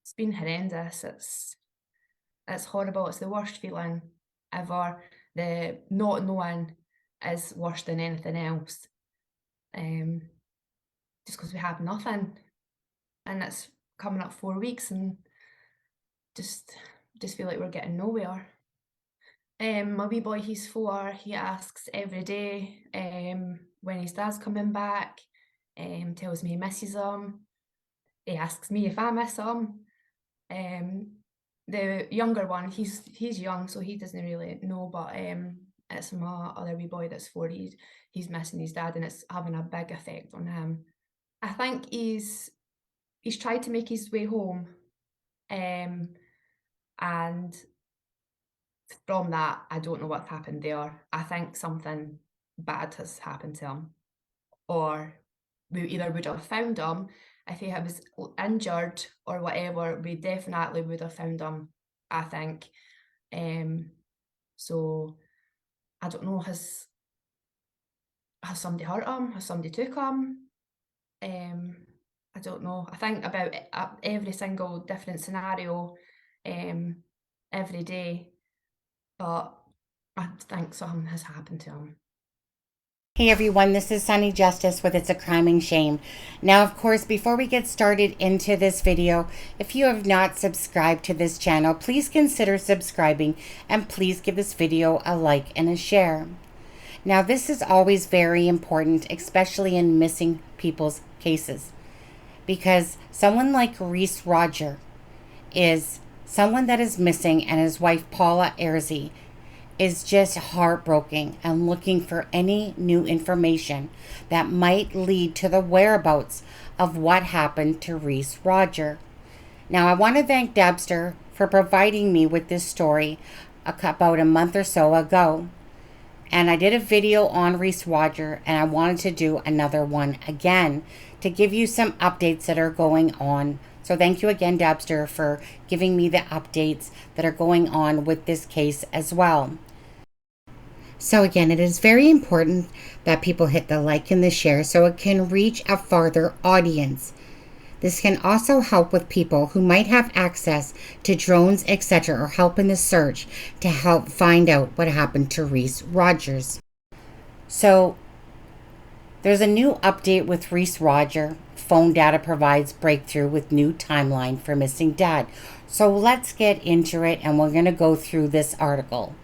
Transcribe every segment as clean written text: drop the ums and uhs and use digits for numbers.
It's been horrendous. It's horrible. It's the worst feeling ever. The not knowing is worse than anything else. Um, just because we have nothing, and it's coming up 4 weeks, and just just feel like we're getting nowhere. My wee boy, he's 4. He asks every day when his dad's coming back. Tells me he misses him. He asks me if I miss him. Um, the younger one, he's young, so he doesn't really know, but it's my other wee boy that's 4. He's missing his dad, and it's having a big effect on him. I think he's tried to make his way home, um, and from that, I don't know what's happened there. I think something bad has happened to him, or we either would have found him if he was injured or whatever. We definitely would have found him, I think. Um, so I don't know. Has somebody hurt him? Has somebody took him? Um, I don't know. I think about every single different scenario, um, every day, but I think something has happened to him. Hey everyone, this is Sunny Justice with It's a Crime and Shame. Now, of course, before we get started into this video, if you have not subscribed to this channel, please consider subscribing and please give this video a like and a share. Now, this is always very important, especially in missing people's cases, because someone like Reece Rodger is someone that is missing, and his wife Paula Erzy is just heartbroken and looking for any new information that might lead to the whereabouts of what happened to Reece Rodger. Now, I want to thank Debster for providing me with this story about a month or so ago. And I did a video on Reece Rodger, and I wanted to do another one again to give you some updates that are going on. So thank you again, Debster, for giving me the updates that are going on with this case as well. So again, it is very important that people hit the like and the share so it can reach a farther audience. This can also help with people who might have access to drones, etc., or help in the search to help find out what happened to Reece Rodger. So there's a new update with Reece Rodger. Phone data provides breakthrough with new timeline for missing dad. So let's get into it, and we're going to go through this article.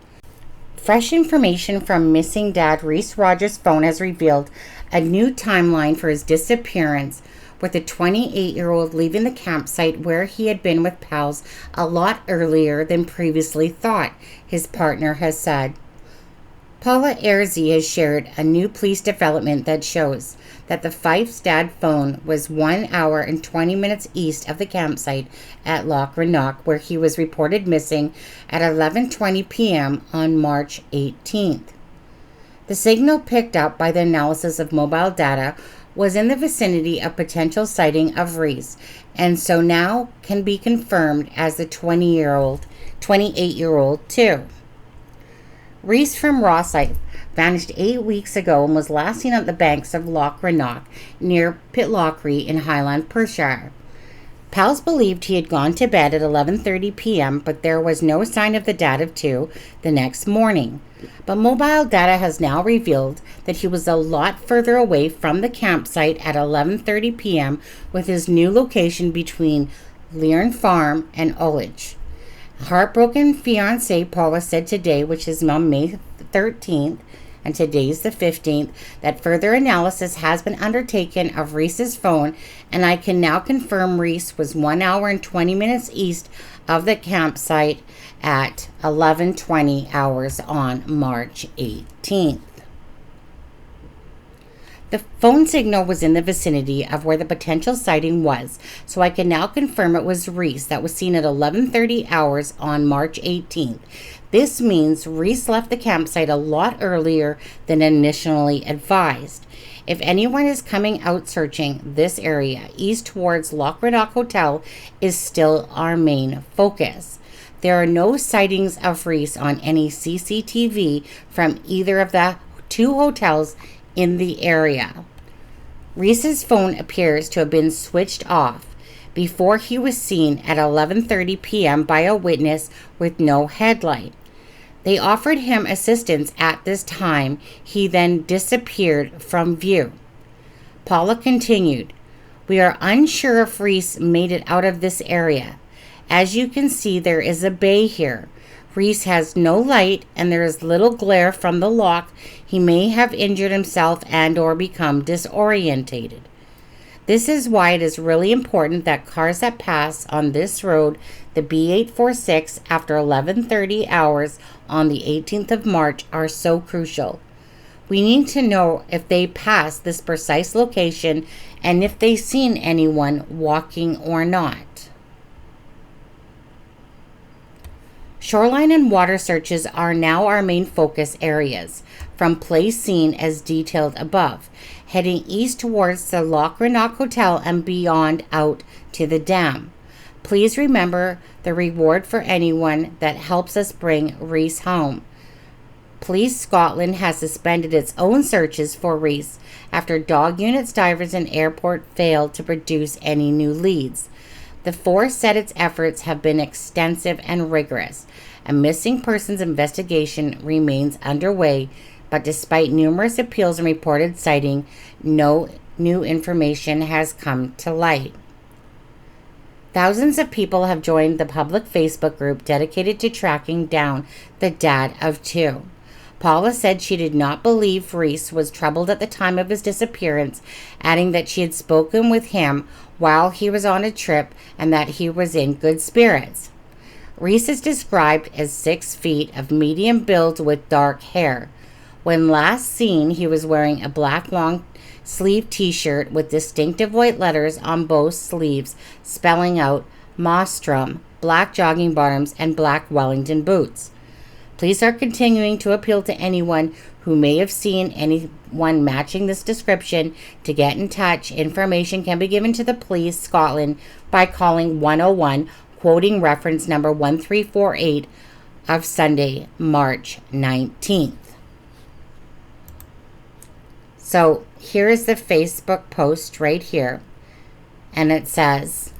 Fresh information from missing dad Reece Rodger's phone has revealed a new timeline for his disappearance, with the 28-year-old leaving the campsite where he had been with pals a lot earlier than previously thought, his partner has said. Paula Erzy has shared a new police development that shows that the Fife's dad phone was 1 hour and 20 minutes east of the campsite at Loch Rannoch, where he was reported missing at 11:20 p.m. on March 18th. The signal picked up by the analysis of mobile data was in the vicinity of potential sighting of Reece, and so now can be confirmed as the 28-year-old too. Reece from Rosyth vanished 8 weeks ago and was last seen at the banks of Loch Rannoch near Pitlochry in Highland, Perthshire. Pals believed he had gone to bed at 11:30 p.m., but there was no sign of the dad of two the next morning. But mobile data has now revealed that he was a lot further away from the campsite at 11:30 p.m. with his new location between Learn Farm and Ullage. Heartbroken fiancée Paula said today, which is on May 13th, and today's the 15th, that further analysis has been undertaken of Reece's phone, and I can now confirm Reece was 1 hour and 20 minutes east of the campsite at 11:20 hours on March 18th. The phone signal was in the vicinity of where the potential sighting was, so I can now confirm it was Reece that was seen at 11:30 hours on March 18th. This means Reece left the campsite a lot earlier than initially advised. If anyone is coming out searching this area, east towards Loch Rannoch Hotel is still our main focus. There are no sightings of Reece on any CCTV from either of the two hotels in the area. Reece's phone appears to have been switched off, before he was seen at 11:30 p.m. by a witness with no headlight. They offered him assistance at this time. He then disappeared from view. Paula continued, "We are unsure if Reece made it out of this area. As you can see, there is a bay here. Reece has no light and there is little glare from the lock. He may have injured himself and or become disorientated. This is why it is really important that cars that pass on this road, the B846, after 11:30 hours on the 18th of March are so crucial. We need to know if they pass this precise location and if they've seen anyone walking or not." Shoreline and water searches are now our main focus areas, from place seen as detailed above, heading east towards the Loch Rannoch Hotel and beyond out to the dam. Please remember the reward for anyone that helps us bring Reece home. Police Scotland has suspended its own searches for Reece after dog units, divers, and airport failed to produce any new leads. The force said its efforts have been extensive and rigorous. A missing persons investigation remains underway, but despite numerous appeals and reported sighting, no new information has come to light. Thousands of people have joined the public Facebook group dedicated to tracking down the dad of two. Paula said she did not believe Reece was troubled at the time of his disappearance, adding that she had spoken with him while he was on a trip and that he was in good spirits. Reece is described as 6 feet of medium build with dark hair. When last seen, he was wearing a black long sleeve t-shirt with distinctive white letters on both sleeves spelling out Mostrom, black jogging bottoms, and black Wellington boots. Police are continuing to appeal to anyone who may have seen anyone matching this description to get in touch. Information can be given to the Police Scotland by calling 101, quoting reference number 1348 of Sunday, March 19th. So here is the Facebook post right here, and it says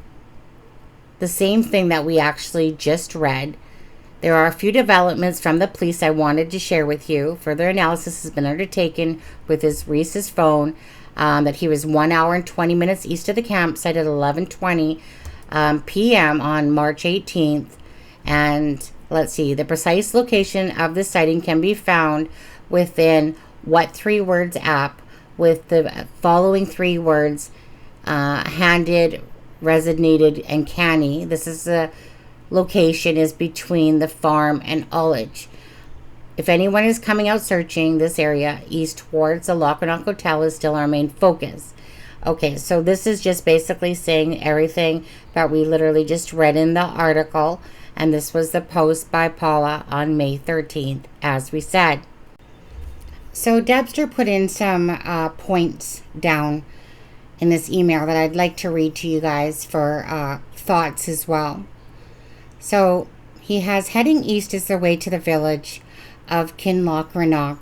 the same thing that we actually just read. There are a few developments from the police I wanted to share with you. Further analysis has been undertaken with Reece's phone, that he was 1 hour and 20 minutes east of the campsite at 11:20 p.m. on March 18th. And let's see, the precise location of the sighting can be found within What 3 Words app with the following 3 words: handed, resonated, and canny. This is the location is between the farm and Ullage. If anyone is coming out searching this area, east towards the Loch Rannoch Hotel is still our main focus. Okay, so this is just basically saying everything that we literally just read in the article, and this was the post by Paula on May 13th, as we said. So Debster put in some points down in this email that I'd like to read to you guys for thoughts as well. So he has heading east is the way to the village of Kinloch Rannoch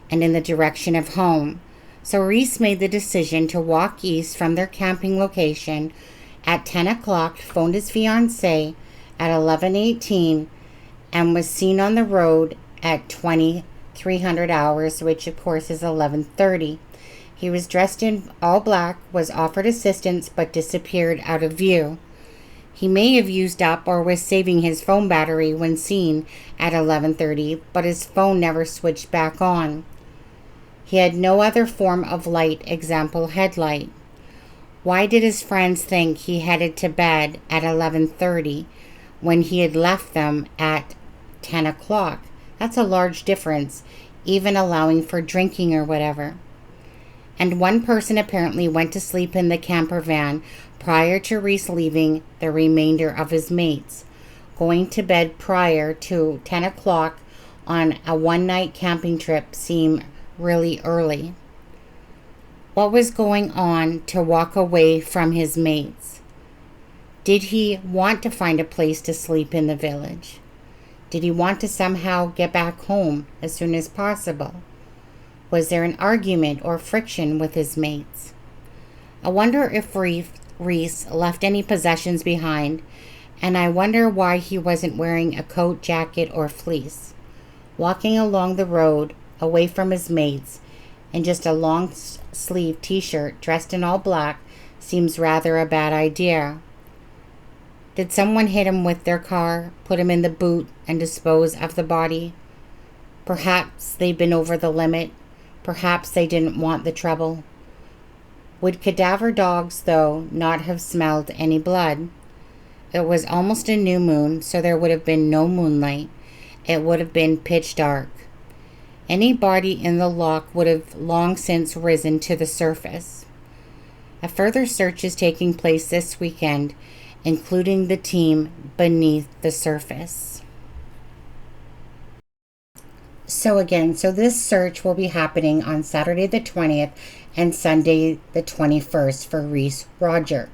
and in the direction of home. So Reece made the decision to walk east from their camping location at 10 o'clock, phoned his fiancée at 11:18, and was seen on the road at 2300 hours, which of course is 11:30. He was dressed in all black, was offered assistance, but disappeared out of view. He may have used up or was saving his phone battery when seen at 11:30, but his phone never switched back on. He had no other form of light, example headlight. Why did his friends think he headed to bed at 11:30 when he had left them at 10 o'clock? That's a large difference, even allowing for drinking or whatever. And one person apparently went to sleep in the camper van prior to Reece leaving the remainder of his mates. Going to bed prior to 10 o'clock on a one-night camping trip seemed really early. What was going on to walk away from his mates? Did he want to find a place to sleep in the village? Did he want to somehow get back home as soon as possible? Was there an argument or friction with his mates? I wonder if Reece left any possessions behind, and I wonder why he wasn't wearing a coat, jacket, or fleece. Walking along the road, away from his mates, in just a long-sleeved t-shirt dressed in all black seems rather a bad idea. Did someone hit him with their car, put him in the boot, and dispose of the body? Perhaps they'd been over the limit. Perhaps they didn't want the trouble. Would cadaver dogs, though, not have smelled any blood? It was almost a new moon, so there would have been no moonlight. It would have been pitch dark. Any body in the loch would have long since risen to the surface. A further search is taking place this weekend, including the team beneath the surface. So this search will be happening on Saturday the 20th and Sunday the 21st for Reece Rodger.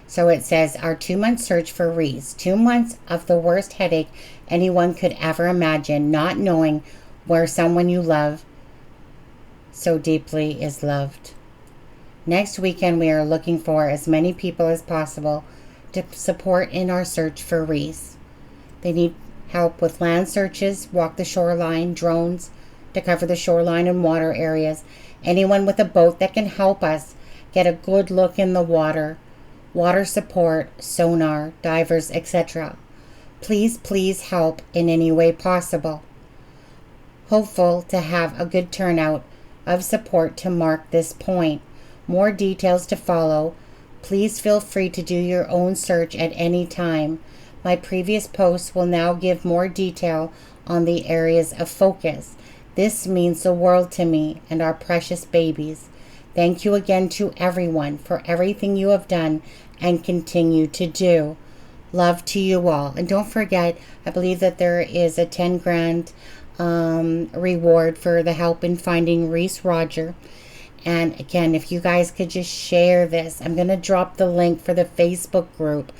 So it says, our 2-month search for Reece. 2 months of the worst headache anyone could ever imagine, not knowing where someone you love so deeply is loved. Next weekend, we are looking for as many people as possible to support in our search for Reece. They need help with land searches, walk the shoreline, drones to cover the shoreline and water areas. Anyone with a boat that can help us get a good look in the water support, sonar, divers, etc. Please help in any way possible. Hopeful to have a good turnout of support to mark this point. More details to follow. Please feel free to do your own search at any time. My previous posts will now give more detail on the areas of focus. This means the world to me and our precious babies. Thank you again to everyone for everything you have done and continue to do. Love to you all. And don't forget, I believe that there is a 10 grand reward for the help in finding Reece Rodger. And again, if you guys could just share this, I'm going to drop the link for the Facebook group,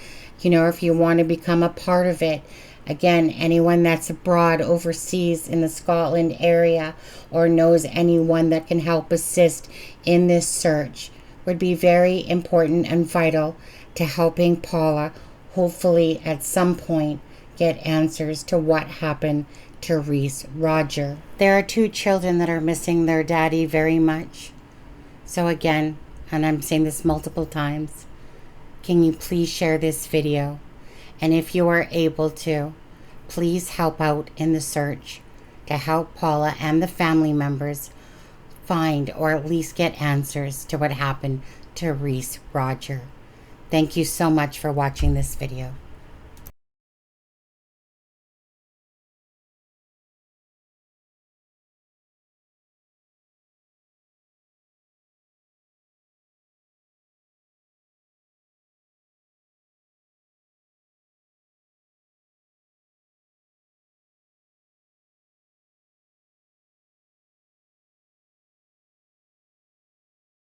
if you want to become a part of it. Again, anyone that's abroad, overseas, in the Scotland area, or knows anyone that can help assist in this search would be very important and vital to helping Paula, hopefully at some point, get answers to what happened to Reece Rodger. There are 2 children that are missing their daddy very much. So again, and I'm saying this multiple times, can you please share this video? And if you are able to, please help out in the search to help Paula and the family members find or at least get answers to what happened to Reece Rodger. Thank you so much for watching this video.